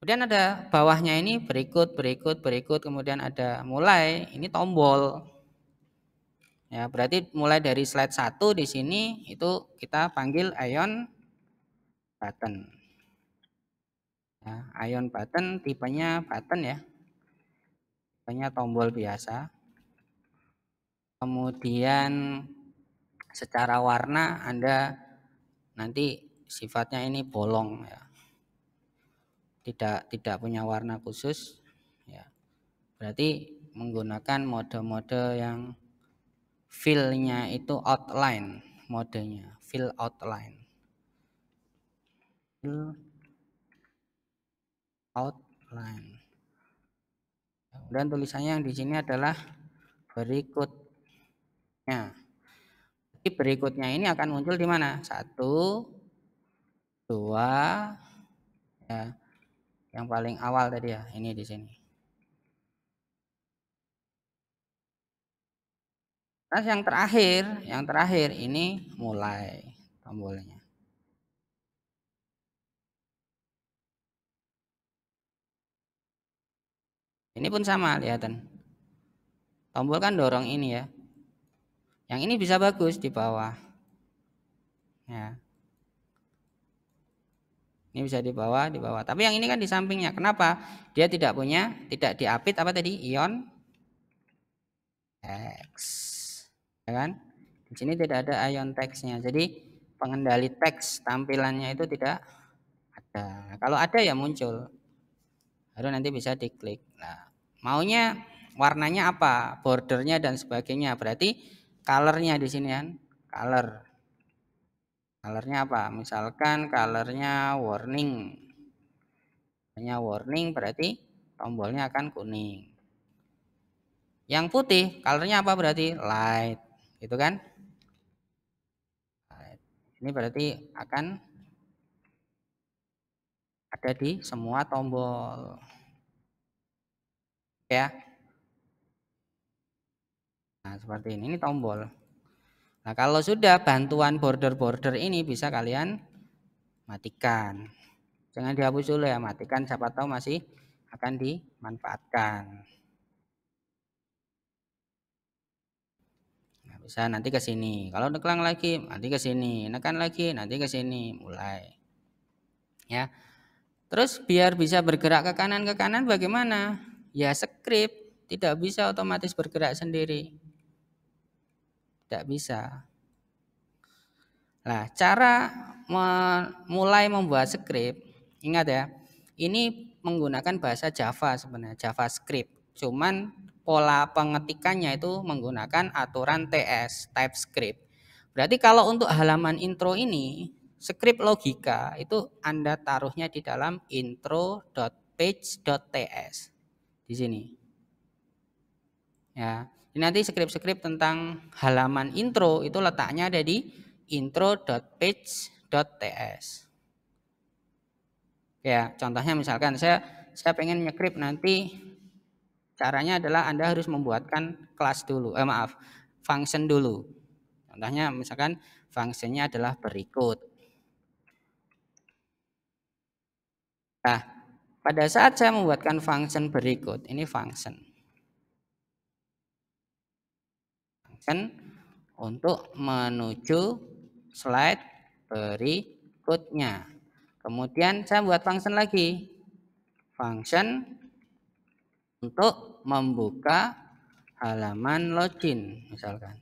Kemudian ada bawahnya ini berikut, kemudian ada mulai, ini tombol. Ya, berarti mulai dari slide 1 di sini itu kita panggil ion button. Ya, ion button tipenya button ya. Tipenya tombol biasa. Kemudian secara warna Anda nanti sifatnya ini bolong ya. Tidak punya warna khusus ya. Berarti menggunakan mode-mode yang fill-nya itu outline modenya, fill outline. Fill outline. Dan tulisannya yang di sini adalah berikutnya. Jadi berikutnya ini akan muncul di mana? 1, 2, ya. Yang paling awal tadi ya, ini di sini. Nah, yang terakhir ini mulai tombolnya. Ini pun sama, lihatan. Tombol kan dorong ini ya. Yang ini bisa bagus di bawah. Ya. Ini bisa di bawah. Tapi yang ini kan di sampingnya. Kenapa? Dia tidak diapit apa tadi? Ion X. Ya kan? Di sini tidak ada ion teksnya. Jadi pengendali teks tampilannya itu tidak ada. Kalau ada ya muncul. Baru nanti bisa diklik. Nah, maunya warnanya apa? Bordernya dan sebagainya. Berarti colornya di sini kan? Color. Colornya apa? Misalkan colornya warning. Warning berarti tombolnya akan kuning. Yang putih colornya apa berarti? Light. Gitu kan? Light. Ini berarti akan ada di semua tombol. Ya. Nah, seperti ini tombol. Nah, kalau sudah bantuan border ini bisa kalian matikan. Jangan dihapus dulu ya, matikan, siapa tahu masih akan dimanfaatkan. Nah, bisa nanti ke sini. Kalau neklang lagi, nanti ke sini. Nekan lagi, nanti ke sini. Mulai. Ya. Terus biar bisa bergerak ke kanan bagaimana? Ya script, tidak bisa otomatis bergerak sendiri. Tidak bisa. Nah, cara mulai membuat script, ingat ya, ini menggunakan bahasa Java sebenarnya, JavaScript. Cuman pola pengetikannya itu menggunakan aturan TS, TypeScript. Berarti kalau untuk halaman intro ini, script logika itu Anda taruhnya di dalam intro.page.ts. Di sini. Ya, ini nanti script-script tentang halaman intro itu letaknya ada di intro.page.ts. Ya, contohnya misalkan saya pengen nyekrip nanti caranya adalah Anda harus membuatkan kelas dulu. Function dulu. Contohnya misalkan fungsinya adalah berikut. Nah, pada saat saya membuatkan function berikut, ini function untuk menuju slide berikutnya. Kemudian saya buat function lagi. Function untuk membuka halaman login misalkan.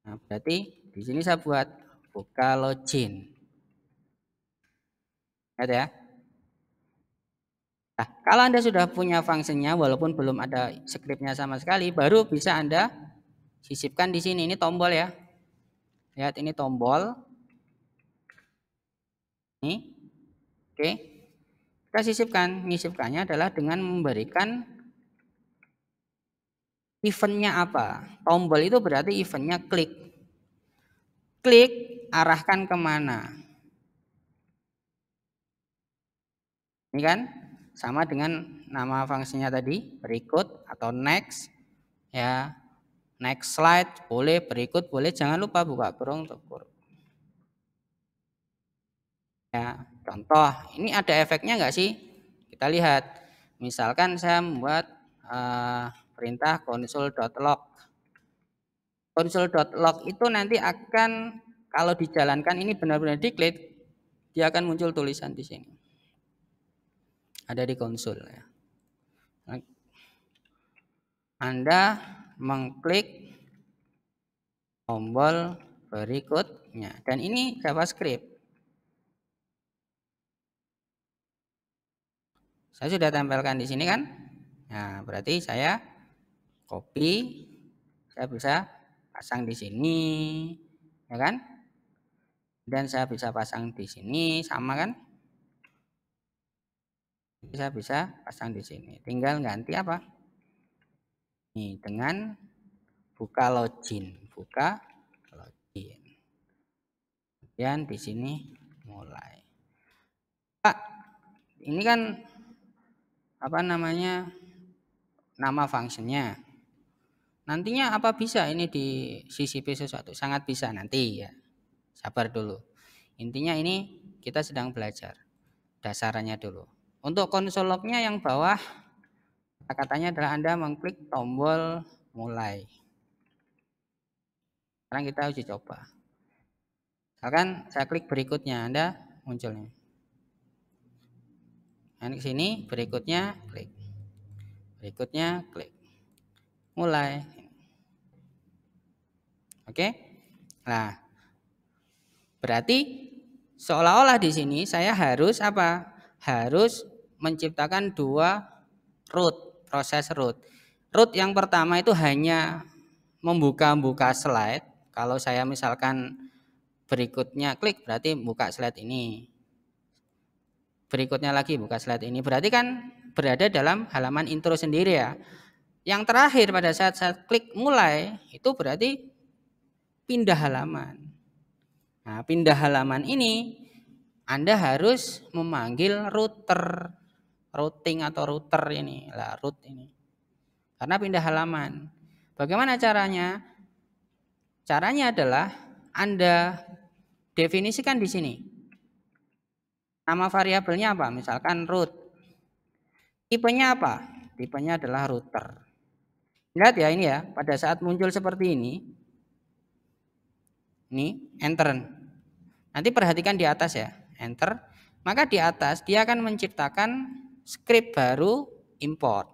Nah, berarti di sini saya buat buka login. Lihat ya. Nah, kalau Anda sudah punya fungsinya walaupun belum ada scriptnya sama sekali, baru bisa Anda sisipkan di sini. Ini tombol ya. Lihat ini tombol. Ini. Oke. Kita sisipkan. Menyisipkannya adalah dengan memberikan eventnya apa. Tombol itu berarti eventnya klik. Klik, arahkan kemana. Ini kan sama dengan nama fungsinya tadi, berikut atau next. Ya, next slide boleh, berikut boleh. Jangan lupa buka kurung tukur. Ya, contoh, ini ada efeknya enggak sih? Kita lihat, misalkan saya membuat perintah console.log. Console.log itu nanti akan, kalau dijalankan ini benar-benar diklik, dia akan muncul tulisan di sini. Ada di konsol ya. Anda mengklik tombol berikutnya, dan ini JavaScript. Saya sudah tempelkan di sini kan. Nah, berarti saya copy, saya bisa pasang di sini, ya kan? Dan saya bisa pasang di sini, sama kan? Saya bisa pasang di sini. Tinggal ganti apa? Nih, dengan buka login, buka login. Kemudian di sini mulai. Pak, ini kan apa namanya? Nama functionnya. Nantinya apa bisa ini di CCP sesuatu? Sangat bisa nanti ya. Sabar dulu. Intinya ini kita sedang belajar dasarannya dulu. Untuk konsol lognya yang bawah, katanya adalah Anda mengklik tombol mulai. Sekarang kita uji coba. Misalkan saya klik berikutnya, Anda munculnya. Nah, di sini berikutnya klik. Berikutnya klik. Mulai. Oke? Nah, berarti seolah-olah di sini saya harus apa? Harus menciptakan dua root, proses root. Root yang pertama itu hanya membuka slide. Kalau saya misalkan berikutnya klik, berarti buka slide ini. Berikutnya lagi buka slide ini. Berarti kan berada dalam halaman intro sendiri ya. Yang terakhir pada saat saya klik mulai, itu berarti pindah halaman. Nah, pindah halaman ini Anda harus memanggil routing atau router ini, root ini. Karena pindah halaman. Bagaimana caranya? Caranya adalah Anda definisikan di sini. Nama variabelnya apa? Misalkan root. Tipenya apa? Tipenya adalah router. Lihat ya ini ya, pada saat muncul seperti ini enter. Nanti perhatikan di atas ya, enter. Maka di atas dia akan menciptakan script baru import.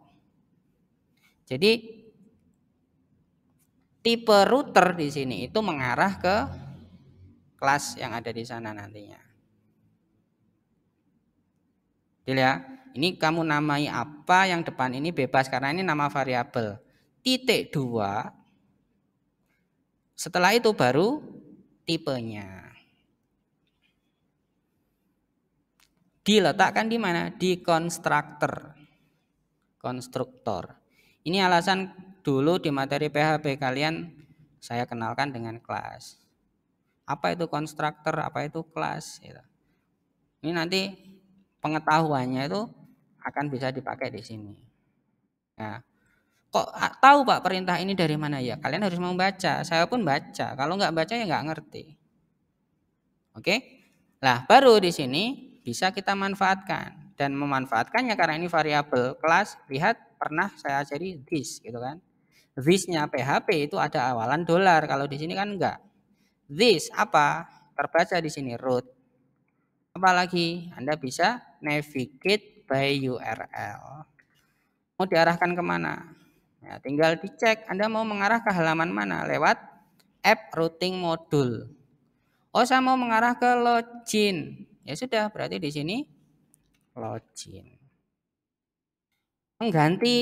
Jadi tipe router di sini itu mengarah ke kelas yang ada di sana nantinya. Jadi ya, ini kamu namai apa, yang depan ini bebas karena ini nama variabel. Titik 2. Setelah itu baru tipenya. Diletakkan di mana? Di konstruktor. Ini alasan dulu di materi PHP kalian saya kenalkan dengan kelas. Apa itu konstruktor, apa itu kelas. Ini nanti pengetahuannya itu akan bisa dipakai di sini. Nah, kok tahu Pak perintah ini dari mana ya? Kalian harus membaca. Saya pun baca. Kalau nggak baca ya nggak ngerti. Oke? Nah, baru di sini bisa kita manfaatkan, dan memanfaatkannya karena ini variabel kelas. Lihat, pernah saya ajari this gitu kan. This-nya PHP itu ada awalan $. Kalau di sini kan enggak. This apa? Terbaca di sini root. Apalagi Anda bisa navigate by URL. Mau diarahkan kemana? Ya, tinggal dicek Anda mau mengarah ke halaman mana lewat app routing module. Oh, saya mau mengarah ke login. Ya sudah, berarti di sini login. Mengganti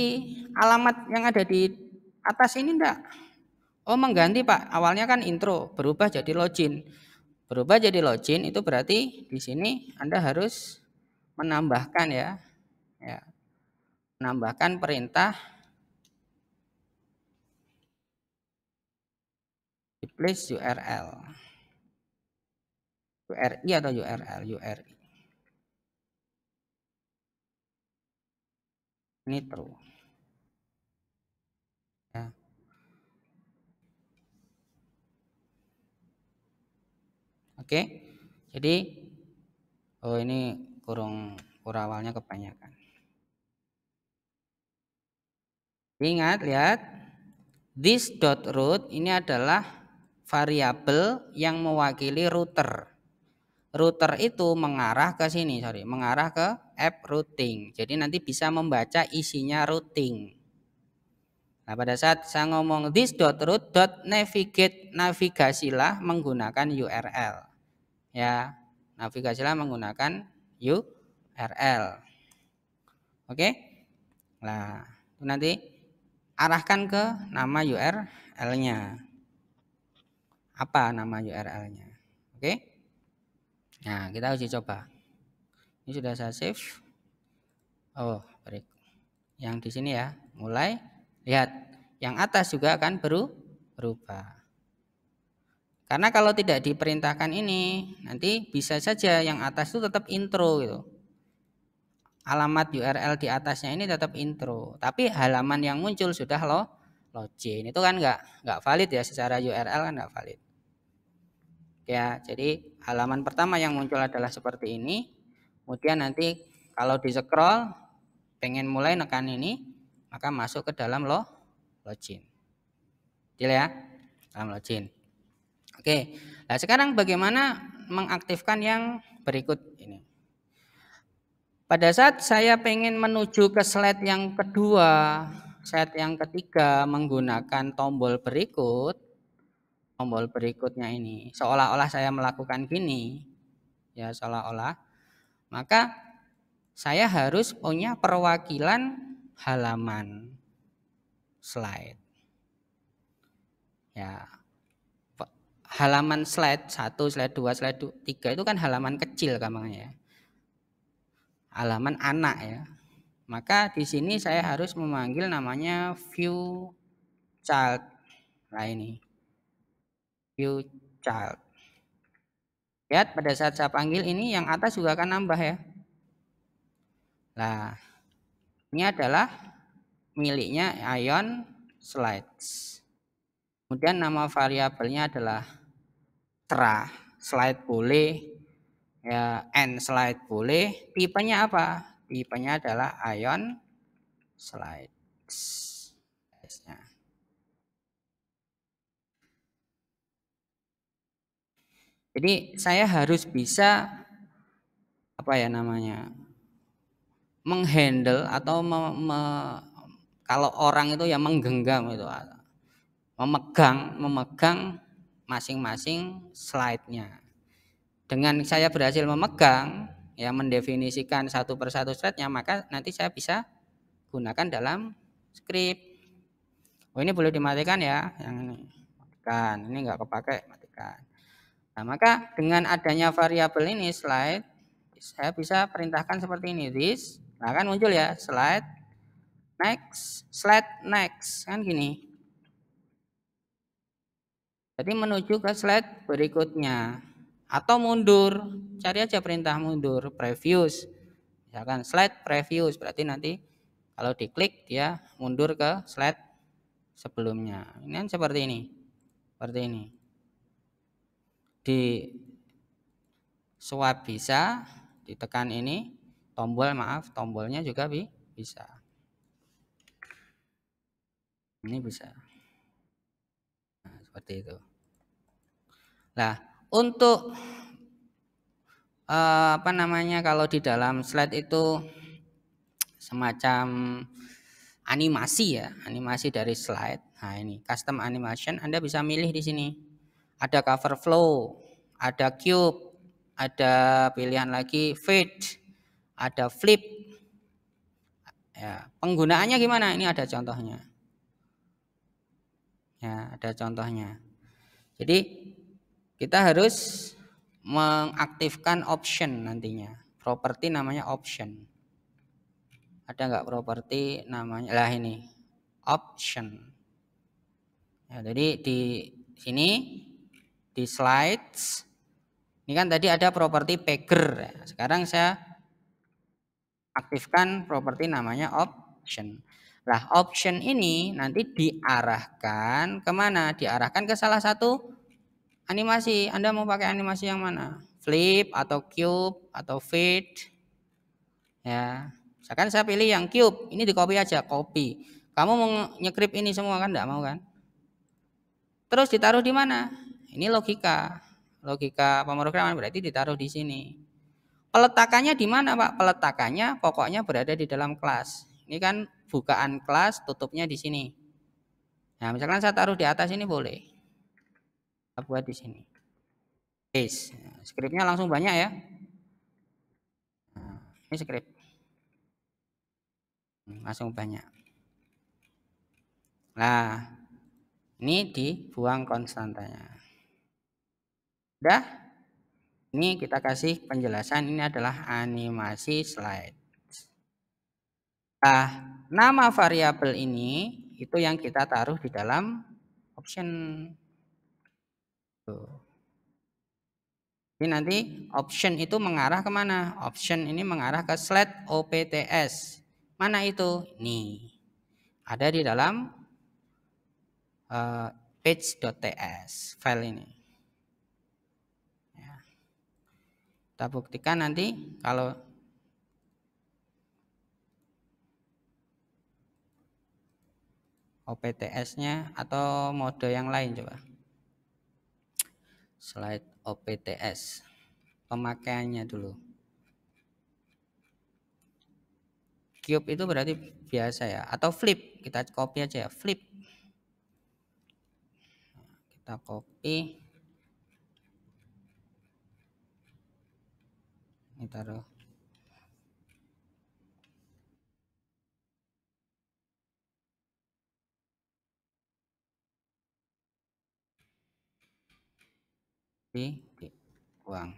alamat yang ada di atas ini enggak? Oh, mengganti Pak. Awalnya kan intro, berubah jadi login. Berubah jadi login itu berarti di sini Anda harus menambahkan ya. Menambahkan perintah replace URL. URI atau URL, URI. Ini true. Ya. Oke. Jadi ini kurang awalnya kebanyakan. Ingat, lihat. This dot root ini adalah variabel yang mewakili router. Router itu mengarah ke sini, mengarah ke app routing. Jadi nanti bisa membaca isinya routing. Nah, pada saat saya ngomong this dot root dot navigate, navigasilah menggunakan URL. Ya, navigasilah menggunakan URL. Oke? Nah, itu nanti arahkan ke nama URL-nya. Apa nama URL-nya? Oke? Nah, kita uji coba. Ini sudah saya save. Oh, break. Yang di sini ya, mulai lihat. Yang atas juga akan berubah. Karena kalau tidak diperintahkan ini, nanti bisa saja yang atas itu tetap intro gitu. Alamat URL di atasnya ini tetap intro, tapi halaman yang muncul sudah login. Itu kan nggak valid ya, secara URL kan nggak valid. Ya, jadi halaman pertama yang muncul adalah seperti ini. Kemudian nanti kalau di scroll pengen mulai nekan ini, maka masuk ke dalam login. Deal ya, dalam login. Oke, nah sekarang bagaimana mengaktifkan yang berikut ini? Pada saat saya pengen menuju ke slide yang kedua, slide yang ketiga menggunakan tombol berikutnya ini, seolah-olah saya melakukan gini, ya seolah-olah, maka saya harus punya perwakilan halaman slide. Ya, halaman slide 1, slide 2, slide 3 itu kan halaman kecil gampangnya ya. Halaman anak ya. Maka di sini saya harus memanggil namanya view child. Nah ini. View child. Lihat pada saat saya panggil ini yang atas juga akan nambah ya. Nah, ini adalah miliknya Ion Slides. Kemudian nama variabelnya adalah tra, slide boleh, ya n slide boleh. Tipenya apa? Tipenya adalah Ion Slides. Jadi saya harus bisa apa ya namanya, menghandle atau kalau orang itu ya menggenggam itu, memegang masing-masing slide-nya. Dengan saya berhasil memegang, ya mendefinisikan satu persatu slide-nya, maka nanti saya bisa gunakan dalam script. Oh ini boleh dimatikan ya, yang ini matikan, ini enggak kepakai, matikan. Nah maka dengan adanya variabel ini slide, saya bisa perintahkan seperti ini, this, nah kan muncul ya slide next, kan gini. Jadi menuju ke slide berikutnya. Atau mundur, cari aja perintah mundur, previous. Misalkan slide previous, berarti nanti kalau diklik dia mundur ke slide sebelumnya. Ini kan seperti ini. Seperti ini. Di swipe bisa, ditekan ini, tombolnya juga bisa. Ini bisa. Nah, seperti itu. Nah, untuk apa namanya, kalau di dalam slide itu semacam animasi ya, animasi dari slide. Nah, ini custom animation, Anda bisa milih di sini. Ada cover flow, ada cube, ada pilihan lagi fade, ada flip. Ya, penggunaannya gimana? Ini ada contohnya. Ya, ada contohnya. Jadi kita harus mengaktifkan option nantinya. Properti namanya option. Ada nggak properti namanya? Lah ini option. Ya, jadi di sini di slides ini kan tadi ada properti pager. Sekarang saya aktifkan properti namanya option. Nah, option ini nanti diarahkan kemana? Diarahkan ke salah satu animasi. Anda mau pakai animasi yang mana? Flip atau cube atau fade? Ya, misalkan saya pilih yang cube. Ini di copy aja, copy. Kamu mau nyekrip ini semua kan, enggak mau kan? Terus ditaruh di mana? Ini logika. Logika pemrograman berarti ditaruh di sini. Peletakannya di mana, Pak? Peletakannya pokoknya berada di dalam kelas. Ini kan bukaan kelas, tutupnya di sini. Nah, misalkan saya taruh di atas ini boleh. Saya buat di sini. Paste. Skripnya langsung banyak ya. Nah, ini skrip. Langsung banyak. Nah, ini dibuang konstantanya. Udah? Ini kita kasih penjelasan, ini adalah animasi slide. Nah, nama variabel ini itu yang kita taruh di dalam option. Tuh. Jadi nanti option itu mengarah kemana? Option ini mengarah ke slide OPTS. Mana itu? Nih, ada di dalam page.ts file ini. Ya. Kita buktikan nanti kalau OPTS-nya atau mode yang lain coba. Slide OPTS. Pemakaiannya dulu. Cube itu berarti biasa ya, atau flip, kita copy aja ya, flip. Kita copy. Ini taruh. Dibuang.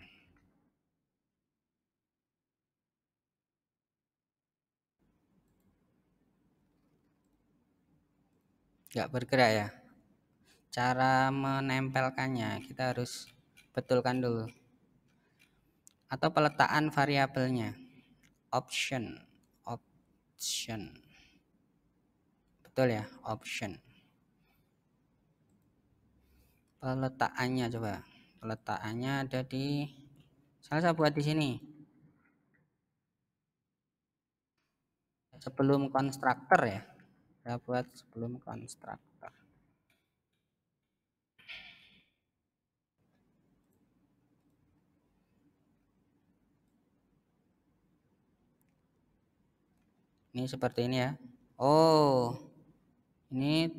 Nggak bergerak ya. Cara menempelkannya kita harus betulkan dulu. Atau peletakan variabelnya. Option. Betul ya, option. Peletakannya coba. Peletakannya ada di, saya buat di sini. Sebelum konstruktor ya. Saya buat sebelum konstruktor. Ini seperti ini ya. Oh, ini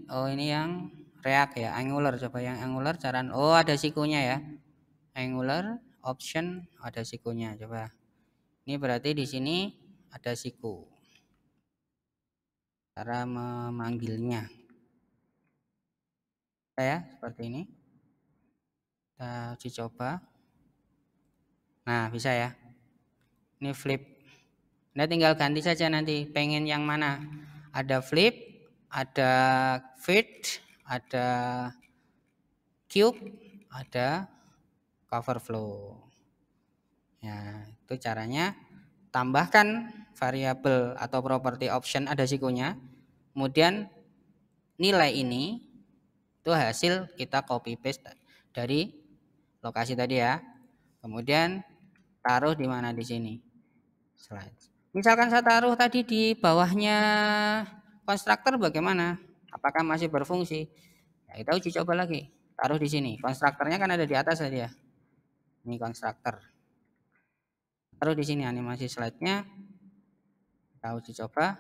yang React ya, Angular. Coba yang Angular cara, oh ada sikunya ya. Angular option ada sikunya. Coba. Ini berarti di sini ada siku. Cara memanggilnya. Ya, seperti ini. Kita uji coba. Nah, bisa ya. Ini flip. Nah, tinggal ganti saja nanti pengen yang mana. Ada flip, ada fit, ada cube, ada cover flow. Ya, itu caranya. Tambahkan variabel atau property option ada sikunya. Kemudian nilai ini itu hasil kita copy paste dari lokasi tadi ya. Kemudian taruh di mana di sini. Slide. Misalkan saya taruh tadi di bawahnya konstruktor bagaimana? Apakah masih berfungsi? Ya, kita uji coba lagi. Taruh di sini. Konstruktornya kan ada di atas tadi ya. Ini konstruktor. Taruh di sini animasi slide-nya. Kita uji coba.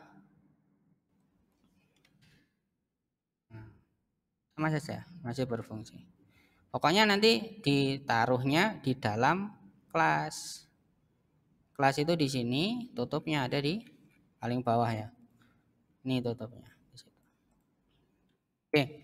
Nah, sama saja, masih berfungsi. Pokoknya nanti ditaruhnya di dalam kelas. Kelas itu di sini, tutupnya ada di paling bawah ya. Ini tutupnya. Oke.